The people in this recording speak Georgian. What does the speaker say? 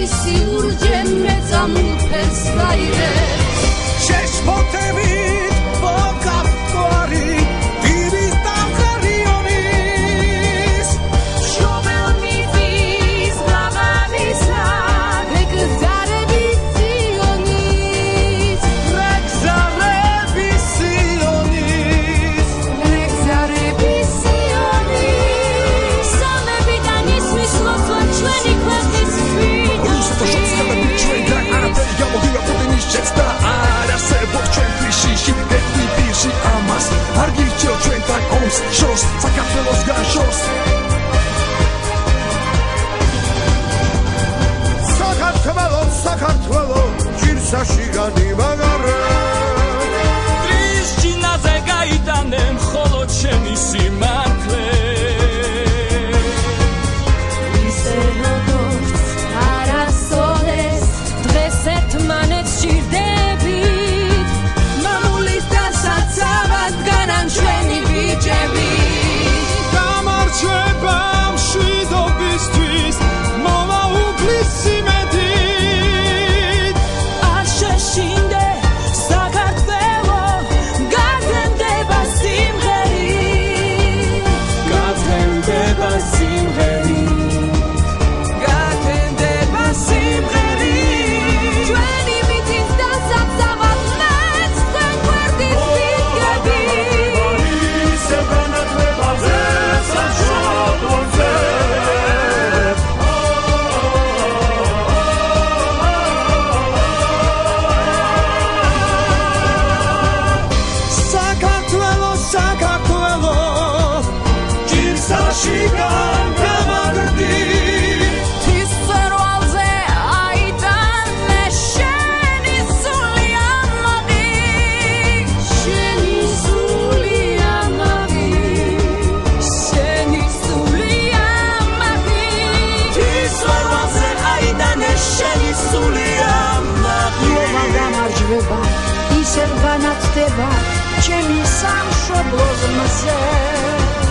ისი ურჯემე წამულფერს გაირებს შეშფოთებით ვოკაფკვარი დივის დამხარიონის შობელმიწის ღამამისა რეგზარები სიონის რეგზარები სიონის რეგზარები სიონის სამებიდან ისმის ლოცვა ჩვენი ქვეყნის შორს საქართველოს განშორს საქართველო ჯირსაში განიმაგარე ტრის ჯინაზე გაიტანე მხოლოდ შენი სიმართლე ისე როგორც არასოდეს დღეს ერთმანეთს სჭირდებით მამულის დასაცავად განან ჩვენი ბიჭები გამარჯვება მშვიდობისთვის მოვა უფლისი ისევ განაცდება ჩემი სამშობლოს მზე